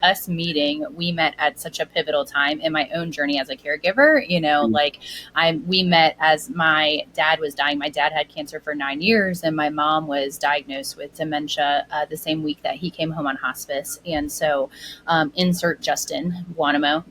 us meeting, we met at such a pivotal time in my own journey as a caregiver. We met as my dad was dying. My dad had cancer for 9 years, and my mom was diagnosed with dementia the same week that he came home on hospice. And so insert Justin Guanamo,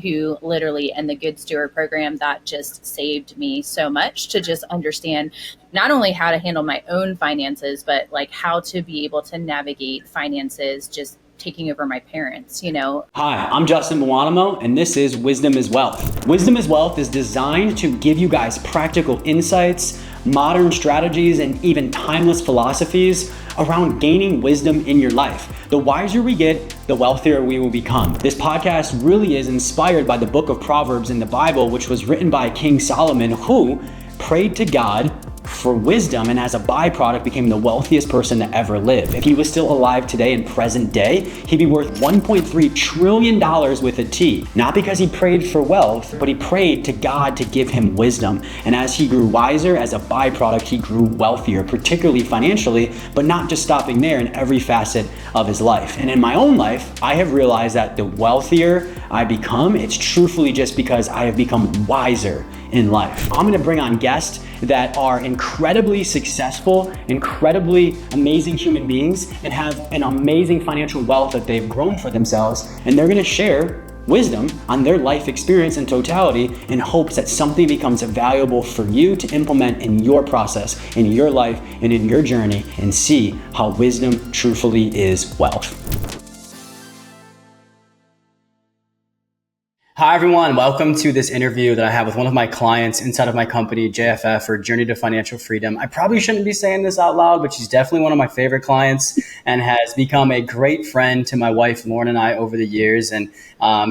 who literally in the Good Steward program, that just saved me so much to just understand not only how to handle my own finances, but like how to be able to navigate finances, just taking over my parents, Hi, I'm Justin Guanamo, and this is Wisdom is Wealth. Wisdom is Wealth is designed to give you guys practical insights, modern strategies, and even timeless philosophies around gaining wisdom in your life. The wiser we get, the wealthier we will become. This podcast really is inspired by the book of Proverbs in the Bible, which was written by King Solomon, who prayed to God for wisdom and as a byproduct became the wealthiest person to ever live. If he was still alive today in present day, he'd be worth $1.3 trillion with a T. Not because he prayed for wealth, but he prayed to God to give him wisdom. And as he grew wiser, as a byproduct, he grew wealthier, particularly financially, but not just stopping there, in every facet of his life. And in my own life, I have realized that the wealthier I become, it's truthfully just because I have become wiser in life. I'm gonna bring on guests that are incredibly successful, incredibly amazing human beings, and have an amazing financial wealth that they've grown for themselves. And they're gonna share wisdom on their life experience in totality in hopes that something becomes valuable for you to implement in your process, in your life, and in your journey, and see how wisdom truthfully is wealth. Hi everyone, welcome to this interview that I have with one of my clients inside of my company, JFF, or Journey to Financial Freedom. I probably shouldn't be saying this out loud, but she's definitely one of my favorite clients and has become a great friend to my wife, Lauren, and I over the years. And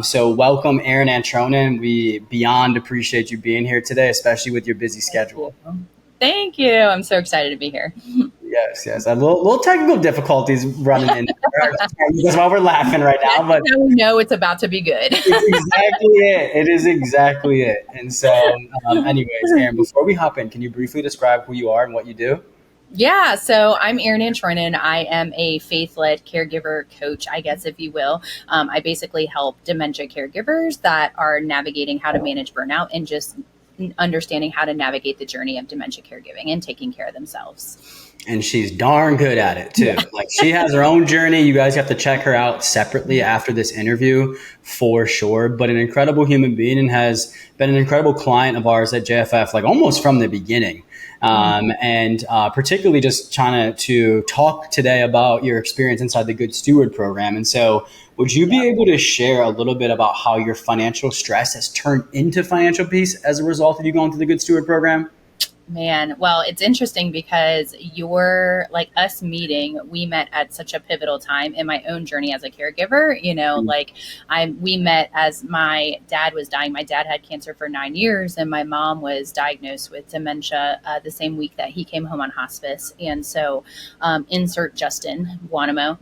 so welcome, Erin Antroinen. We beyond appreciate you being here today, especially with your busy schedule. Thank you. I'm so excited to be here. Yes. A little technical difficulties running in that's why we're laughing right now. But we know it's about to be good. It's exactly it. It is exactly it. And so, anyways, Erin, before we hop in, can you briefly describe who you are and what you do? Yeah, so I'm Erin Antroinen. I am a faith-led caregiver coach, I guess, if you will. I basically help dementia caregivers that are navigating how to manage burnout and just understanding how to navigate the journey of dementia caregiving and taking care of themselves. And she's darn good at it too. Yeah. Like she has her own journey. You guys have to check her out separately after this interview for sure. But an incredible human being and has been an incredible client of ours at JFF, like almost from the beginning. And particularly just trying to talk today about your experience inside the Good Steward program. And so would you be able to share a little bit about how your financial stress has turned into financial peace as a result of you going through the Good Steward program? Man, well, it's interesting because us meeting, we met at such a pivotal time in my own journey as a caregiver. We met as my dad was dying. My dad had cancer for 9 years, and my mom was diagnosed with dementia the same week that he came home on hospice. And so insert Justin Guanamo,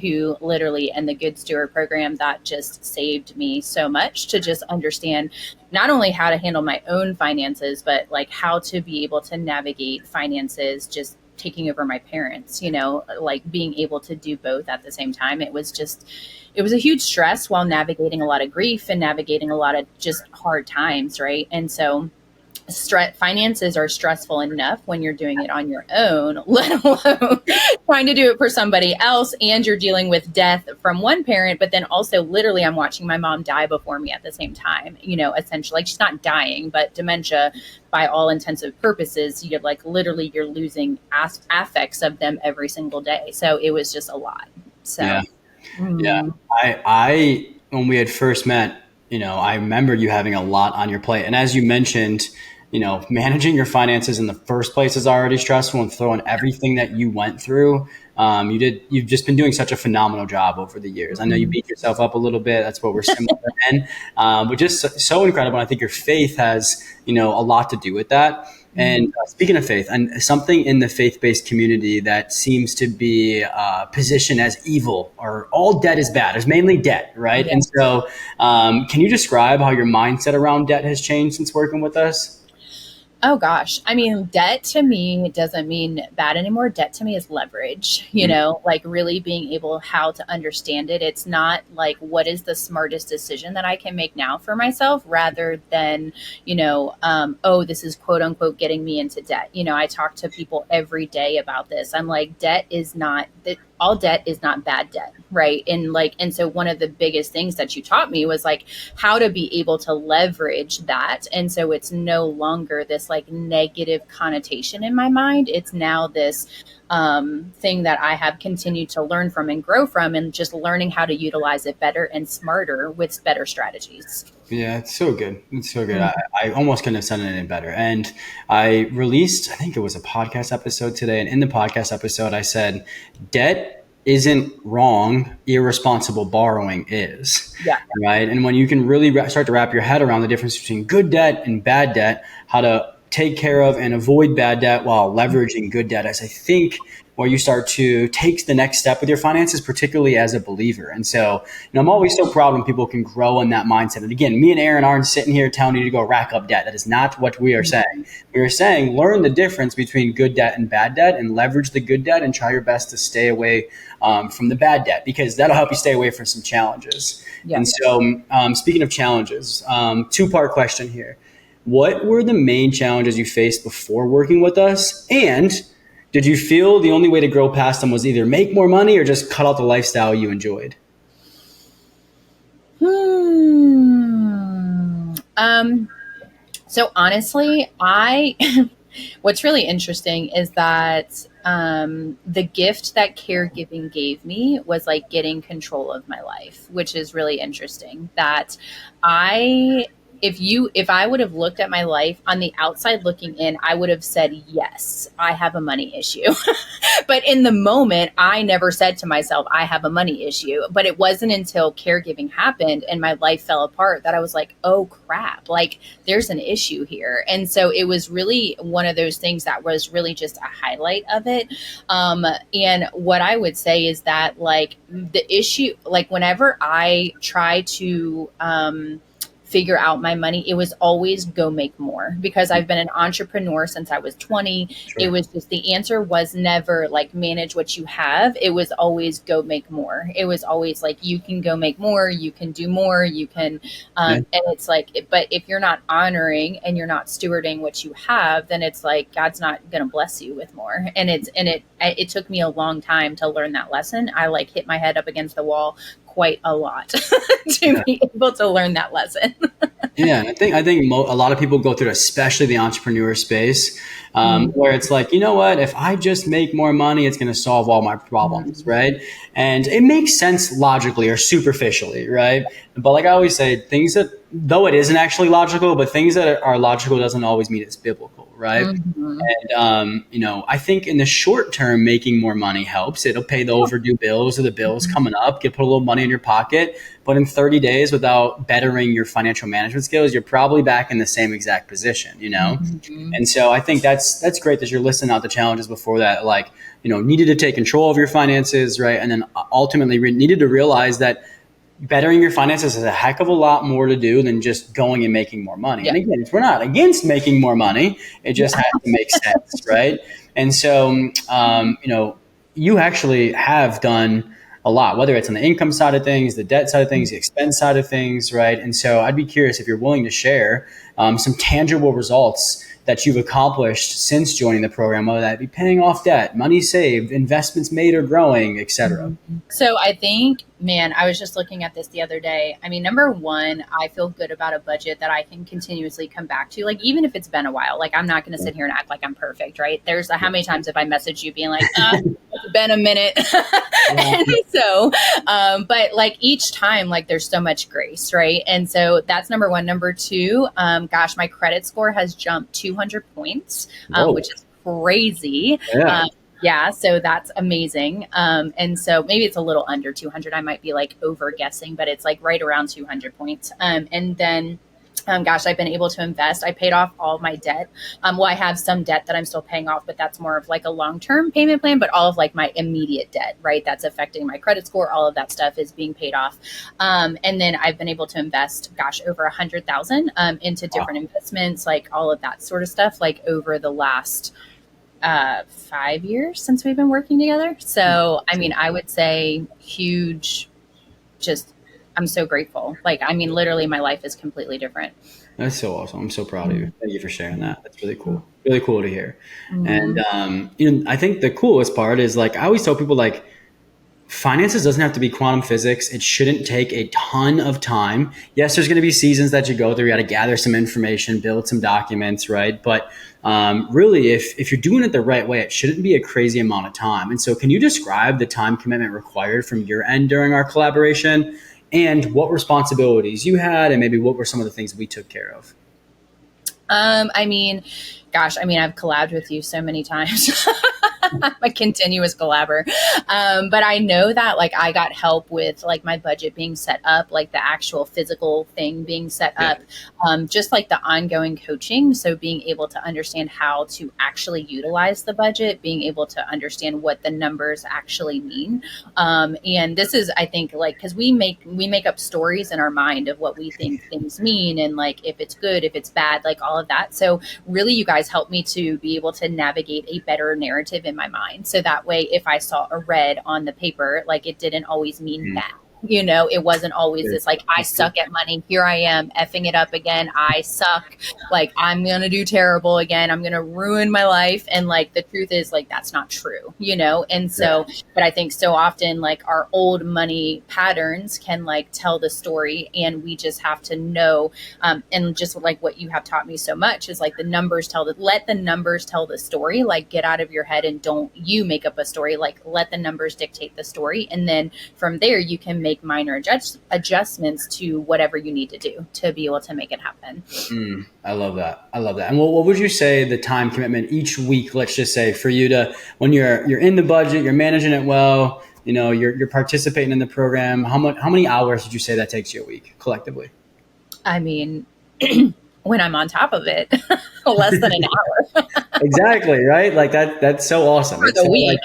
who literally in the Good Steward program, that just saved me so much to just understand not only how to handle my own finances, but like how to be able to navigate finances, just taking over my parents, like being able to do both at the same time. It was a huge stress while navigating a lot of grief and navigating a lot of just hard times. Right. And so finances are stressful enough when you're doing it on your own, let alone trying to do it for somebody else. And you're dealing with death from one parent, but then also literally I'm watching my mom die before me at the same time, essentially. Like she's not dying, but dementia by all intensive purposes, you're losing affects of them every single day. So it was just a lot. So yeah. I when we had first met, I remember you having a lot on your plate. And as you mentioned, managing your finances in the first place is already stressful, and throwing everything that you went through. You've just been doing such a phenomenal job over the years. I know you beat yourself up a little bit. That's what we're similar in, but just so incredible. And I think your faith has, a lot to do with that. And speaking of faith, and something in the faith-based community that seems to be positioned as evil, or all debt is bad. There's mainly debt, right? Yeah. And so can you describe how your mindset around debt has changed since working with us? Oh gosh. I mean, debt to me doesn't mean bad anymore. Debt to me is leverage, like really being able how to understand it. It's not like what is the smartest decision that I can make now for myself rather than, oh, this is quote unquote getting me into debt. I talk to people every day about this. I'm like, debt is not that all debt is not bad debt, right? And so one of the biggest things that you taught me was like how to be able to leverage that. And so it's no longer this like negative connotation in my mind. It's now this thing that I have continued to learn from and grow from, and just learning how to utilize it better and smarter with better strategies. Yeah, it's so good. It's so good. I almost couldn't have said it any better. And I released, I think it was a podcast episode today. And in the podcast episode, I said, debt isn't wrong. Irresponsible borrowing is. Yeah. Right. And when you can really start to wrap your head around the difference between good debt and bad debt, how to take care of and avoid bad debt while leveraging good debt, as I think where you start to take the next step with your finances, particularly as a believer. And so, I'm always so proud when people can grow in that mindset. And again, me and Erin aren't sitting here telling you to go rack up debt. That is not what we are saying. We are saying learn the difference between good debt and bad debt and leverage the good debt and try your best to stay away from the bad debt, because that'll help you stay away from some challenges. Yeah. And so speaking of challenges, two-part question here. What were the main challenges you faced before working with us? And did you feel the only way to grow past them was either make more money or just cut out the lifestyle you enjoyed? So honestly, what's really interesting is that the gift that caregiving gave me was like getting control of my life, which is really interesting. That if I would have looked at my life on the outside looking in, I would have said, yes, I have a money issue. But in the moment, I never said to myself, I have a money issue. But it wasn't until caregiving happened and my life fell apart that I was like, oh crap, like there's an issue here. And so it was really one of those things that was really just a highlight of it. And what I would say is that like the issue, like whenever I try to, figure out my money, it was always go make more, because I've been an entrepreneur since I was 20. Sure. It was just, the answer was never like manage what you have. It was always go make more. It was always like, you can go make more, you can do more, you can, and it's like, but if you're not honoring and you're not stewarding what you have, then it's like, God's not going to bless you with more. And it took me a long time to learn that lesson. I like hit my head up against the wall quite a lot to be able to learn that lesson. Yeah, I think a lot of people go through, especially the entrepreneur space, where it's like, you know what, if I just make more money, it's going to solve all my problems, right? And it makes sense logically or superficially, right? But like I always say, things that, though it isn't actually logical, but things that are logical doesn't always mean it's biblical, right? Mm-hmm. And, I think in the short term, making more money helps. It'll pay the overdue bills or the bills coming up, put a little money in your pocket. But in 30 days, without bettering your financial management skills, you're probably back in the same exact position, Mm-hmm. And so I think that's great that you're listing out the challenges before that, like, needed to take control of your finances, right? And then ultimately needed to realize that bettering your finances has a heck of a lot more to do than just going and making more money. Yeah. And again, we're not against making more money. It just has to make sense, right? And so, you actually have done a lot, whether it's on the income side of things, the debt side of things, the expense side of things, right? And so I'd be curious if you're willing to share some tangible results that you've accomplished since joining the program, whether that be paying off debt, money saved, investments made or growing, et cetera. So I think, man, I was just looking at this the other day. I mean, number one, I feel good about a budget that I can continuously come back to. Like, even if it's been a while, like I'm not going to sit here and act like I'm perfect, right? There's how many times have I messaged you being like, it's been a minute. And so, but like each time, like there's so much grace, right? And so that's number one. Number two, gosh, my credit score has jumped 200 points, which is crazy. Yeah. So that's amazing. And so maybe it's a little under 200. I might be like over guessing, but it's like right around 200 points. And then Gosh, I've been able to invest. I paid off all my debt. Well, I have some debt that I'm still paying off, but that's more of like a long-term payment plan. But all of like my immediate debt, right, that's affecting my credit score, all of that stuff is being paid off. And then I've been able to invest, gosh, over 100,000 into different investments, like all of that sort of stuff, like over the last 5 years since we've been working together. So, I mean, I would say huge, just I'm so grateful. Like, I mean, literally my life is completely different. That's so awesome. I'm so proud of you. Thank you for sharing that. That's really cool. Really cool to hear. Mm-hmm. And, I think the coolest part is like, I always tell people like, finances doesn't have to be quantum physics. It shouldn't take a ton of time. Yes, there's going to be seasons that you go through. You got to gather some information, build some documents, right? But really, if you're doing it the right way, it shouldn't be a crazy amount of time. And so can you describe the time commitment required from your end during our collaboration and what responsibilities you had and maybe what were some of the things we took care of? I mean, gosh, I mean, I've collabed with you so many times. I'm a continuous collabor. But I know that like I got help with like my budget being set up, like the actual physical thing being set up, just like the ongoing coaching. So being able to understand how to actually utilize the budget, being able to understand what the numbers actually mean. And this is, I think, like, because we make up stories in our mind of what we think things mean and like if it's good, if it's bad, like all of that. So really, you guys helped me to be able to navigate a better narrative in my mind. So that way, if I saw a red on the paper, like it didn't always mean that. You know, it wasn't always this like, I suck at money. Here I am effing it up again. I suck. Like, I'm going to do terrible again. I'm going to ruin my life. And like, the truth is like, that's not true, you know? And so, but I think so often like our old money patterns can like tell the story and we just have to know. And just like what you have taught me so much is like let the numbers tell the story, like get out of your head and don't you make up a story, like let the numbers dictate the story. And then from there, you can make minor adjustments to whatever you need to do to be able to make it happen. I love that. And what would you say the time commitment each week, let's just say for you to, when you're in the budget, you're managing it well, you know, you're participating in the program, how many hours did you say that takes you a week collectively? I mean, when I'm on top of it, less than an hour. Exactly. Right. Like that's so awesome. For the week.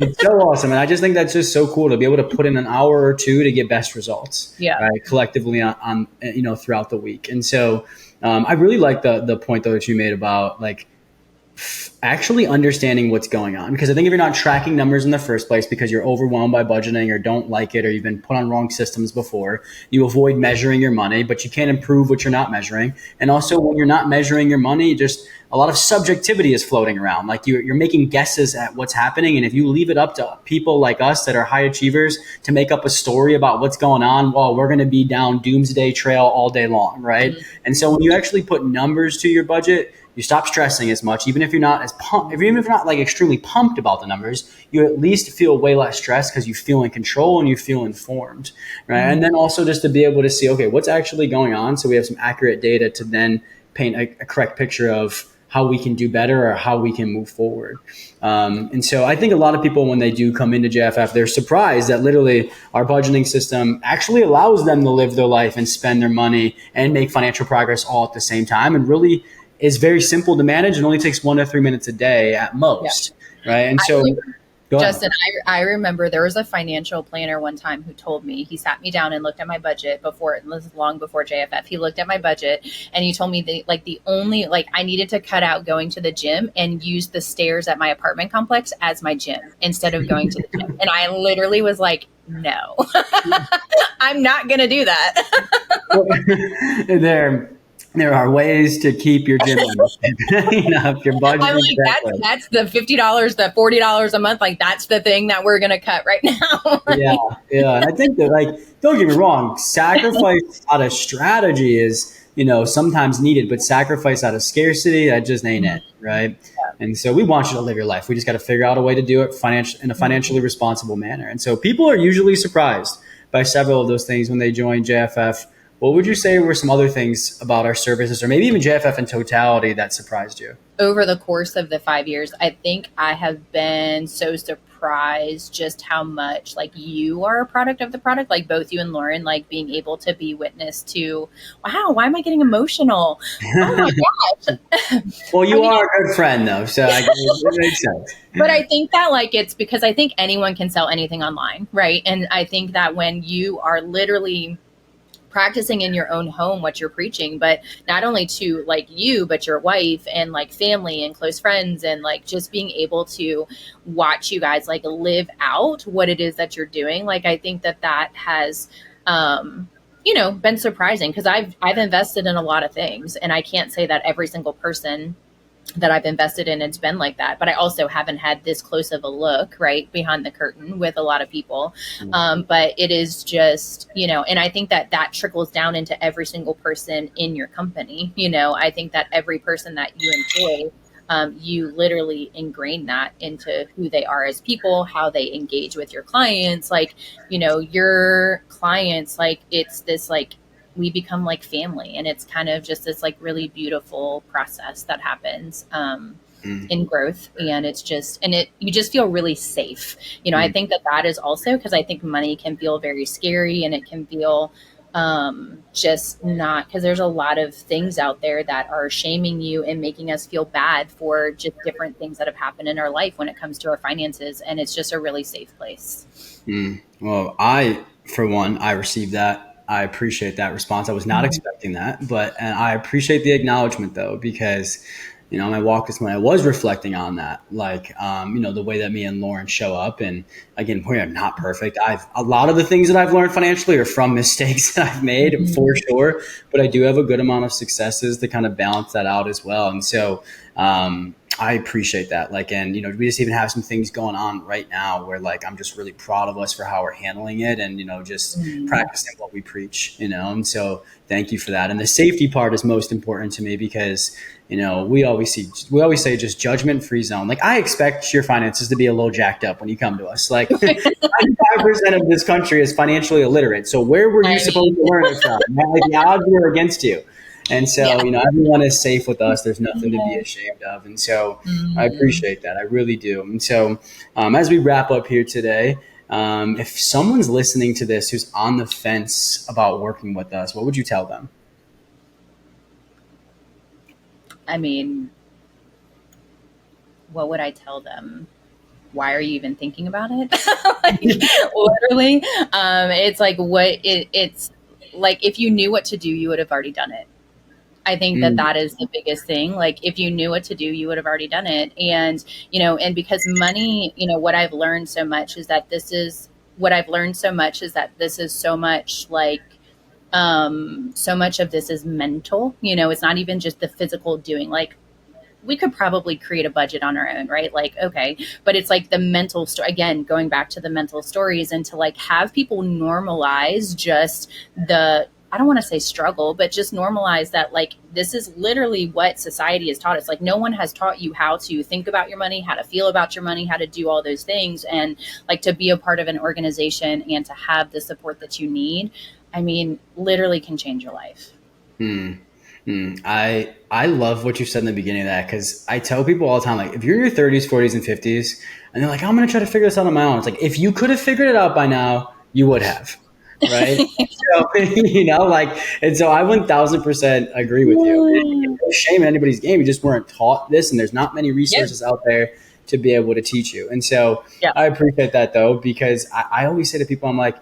It's so awesome. And I just think that's just so cool to be able to put in an hour or two to get best results. Right, collectively on throughout the week. And so I really like the point though that you made about like actually understanding what's going on. Because I think if you're not tracking numbers in the first place because you're overwhelmed by budgeting or don't like it or you've been put on wrong systems before, you avoid measuring your money, but you can't improve what you're not measuring. And also when you're not measuring your money, just a lot of subjectivity is floating around. Like you're making guesses at what's happening. And if you leave it up to people like us that are high achievers to make up a story about what's going on, well, we're going to be down doomsday trail all day long, right? Mm-hmm. And so when you actually put numbers to your budget, you stop stressing as much, even if you're not as pumped, even if you're not like extremely pumped about the numbers, you at least feel way less stressed because you feel in control and you feel informed, right? Mm-hmm. And then also just to be able to see, okay, what's actually going on? So we have some accurate data to then paint a correct picture of how we can do better or how we can move forward. And so I think a lot of people, when they do come into JFF, they're surprised that literally our budgeting system actually allows them to live their life and spend their money and make financial progress all at the same time, and really is very simple to manage and only takes 1 to 3 minutes a day at most. Yeah. Right. And so Justin, I remember there was a financial planner one time who told me, he sat me down and looked at my budget before, it was long before JFF. He looked at my budget and he told me that the only, I needed to cut out going to the gym and use the stairs at my apartment complex as my gym instead of going to the gym. And I literally was like, no, I'm not going to do that. There are ways to keep your gym if your budget. I'm like, that's the $50, the $40 a month. Like that's the thing that we're gonna cut right now. Yeah. And I think that don't get me wrong, sacrifice out of strategy is sometimes needed, but sacrifice out of scarcity, that just ain't it, right? Yeah. And so we want you to live your life. We just got to figure out a way to do it in a financially responsible manner. And so people are usually surprised by several of those things when they join JFF. What would you say were some other things about our services or maybe even JFF in totality that surprised you? Over the course of the 5 years, I think I have been so surprised surprised just how much like you are a product of the product, like both you and Lauren, like being able to be witness to, wow, why am I getting emotional? Oh my gosh. Well, I you mean, are a good friend though, so it makes sense. but I think that like it's because I think anyone can sell anything online, right? And I think that when you are literally practicing in your own home what you're preaching, but not only to like you but your wife and like family and close friends, and like just being able to watch you guys like live out what it is that you're doing, like I think that that has been surprising, because I've invested in a lot of things, and I can't say that every single person that I've invested in, it's been like that. But I also haven't had this close of a look right behind the curtain with a lot of people. But it is just, and I think that that trickles down into every single person in your company. I think that every person that you employ, you literally ingrain that into who they are as people, how they engage with your clients. Like, your clients, like it's this like, we become like family, and it's kind of just this like really beautiful process that happens in growth. And it's just, and you just feel really safe. I think that that is also because I think money can feel very scary, and it can feel just not, because there's a lot of things out there that are shaming you and making us feel bad for just different things that have happened in our life when it comes to our finances. And it's just a really safe place. Well, for one, I received that. I appreciate that response. I was not expecting that, and I appreciate the acknowledgement though, because, my walk is when I was reflecting on that, like, the way that me and Lauren show up. And again, we are not perfect. A lot of the things that I've learned financially are from mistakes that I've made for sure, but I do have a good amount of successes to kind of balance that out as well. And so, I appreciate that. Like, and, we just even have some things going on right now where like, I'm just really proud of us for how we're handling it, and, just practicing what we preach, and so thank you for that. And the safety part is most important to me because, we always say just judgment-free zone. Like, I expect your finances to be a little jacked up when you come to us. Like 95% of this country is financially illiterate. So where were you supposed to learn it from? Like, the odds were against you. And so, everyone is safe with us. There's nothing to be ashamed of. And so I appreciate that. I really do. And so as we wrap up here today, if someone's listening to this who's on the fence about working with us, what would you tell them? I mean, what would I tell them? Why are you even thinking about it? Like, literally, it's like it's like, if you knew what to do, you would have already done it. I think that that is the biggest thing. Like, if you knew what to do, you would have already done it. And, and because money, what I've learned so much is that this is so much like, so much of this is mental. It's not even just the physical doing. Like, we could probably create a budget on our own, right? Like, okay, but it's like the mental story, again, going back to the mental stories, and to like have people normalize just I don't want to say struggle, but just normalize that, like, this is literally what society has taught us. Like, no one has taught you how to think about your money, how to feel about your money, how to do all those things. And like, to be a part of an organization and to have the support that you need, I mean, literally can change your life. I love what you said in the beginning of that, because I tell people all the time, like, if you're in your 30s, 40s, and 50s, and they're like, I'm going to try to figure this out on my own. It's like, if you could have figured it out by now, you would have. Right. So, and so I 1000% agree with you. No shame in anybody's game. You just weren't taught this, and there's not many resources out there to be able to teach you. And so I appreciate that though, because I always say to people, I'm like,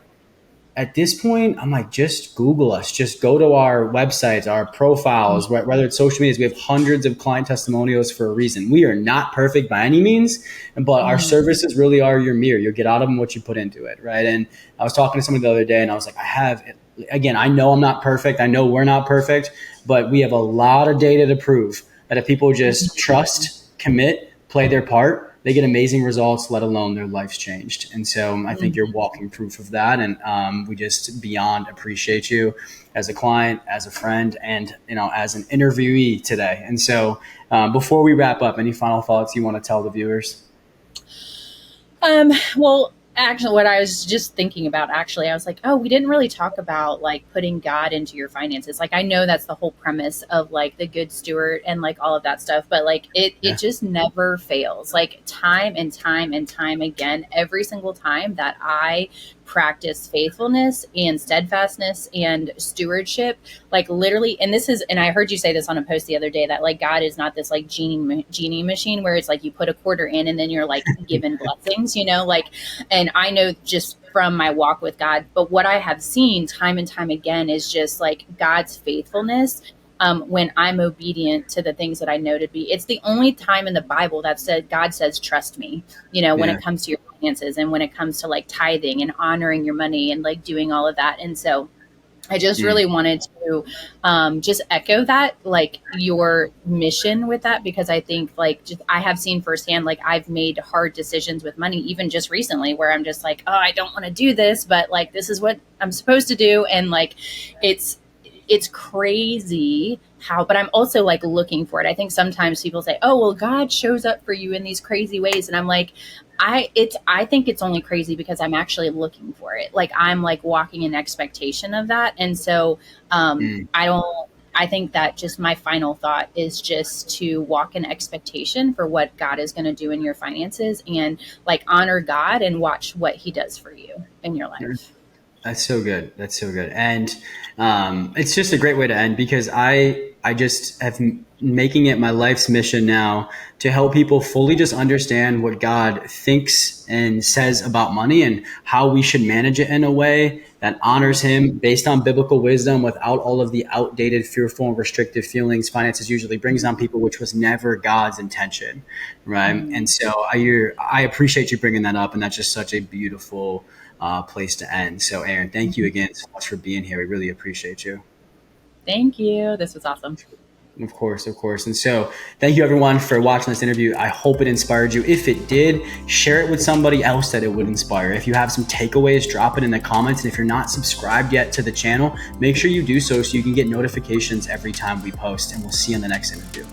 at this point, I'm like, just Google us, just go to our websites, our profiles, whether it's social media. We have hundreds of client testimonials for a reason. We are not perfect by any means, but our services really are your mirror. You'll get out of them what you put into it. Right. And I was talking to somebody the other day, and I was like, I know I'm not perfect. I know we're not perfect, but we have a lot of data to prove that if people just trust, commit, play their part, they get amazing results, let alone their life's changed. And so I think you're walking proof of that. And we just beyond appreciate you as a client, as a friend, and, as an interviewee today. And so before we wrap up, any final thoughts you want to tell the viewers? Well, actually, what I was just thinking about, actually, I was like, oh, we didn't really talk about like putting God into your finances. Like, I know that's the whole premise of like the Good Steward and like all of that stuff, but like it Yeah. just never fails. Like time and time and time again, every single time that I practice faithfulness and steadfastness and stewardship, like literally, and this is, and I heard you say this on a post the other day, that like God is not this like genie machine where it's like you put a quarter in and then you're like given blessings, like, and I know just from my walk with God, but what I have seen time and time again is just like God's faithfulness. When I'm obedient to the things that I know to be, it's the only time in the Bible that said God says, trust me, when Yeah. it comes to your finances and when it comes to like tithing and honoring your money and like doing all of that. And so I just Mm. really wanted to just echo that, like your mission with that, because I think like just I have seen firsthand, like I've made hard decisions with money, even just recently, where I'm just like, oh, I don't want to do this, but like this is what I'm supposed to do, and like it's it's crazy how, but I'm also like looking for it. I think sometimes people say, oh, well, God shows up for you in these crazy ways. And I'm like, I think it's only crazy because I'm actually looking for it. Like I'm like walking in expectation of that. And so Mm. I think that just my final thought is just to walk in expectation for what God is going to do in your finances, and like honor God and watch what he does for you in your life. That's so good. That's so good. And it's just a great way to end, because I just have making it my life's mission now to help people fully just understand what God thinks and says about money and how we should manage it in a way that honors him based on biblical wisdom without all of the outdated, fearful, and restrictive feelings finances usually brings on people, which was never God's intention. Right. Mm. And so I appreciate you bringing that up. And that's just such a beautiful place to end. So, Erin, thank you again so much for being here. We really appreciate you. Thank you. This was awesome. Of course, of course. And so, thank you everyone for watching this interview. I hope it inspired you. If it did, share it with somebody else that it would inspire. If you have some takeaways, drop it in the comments. And if you're not subscribed yet to the channel, make sure you do so you can get notifications every time we post. And we'll see you in the next interview.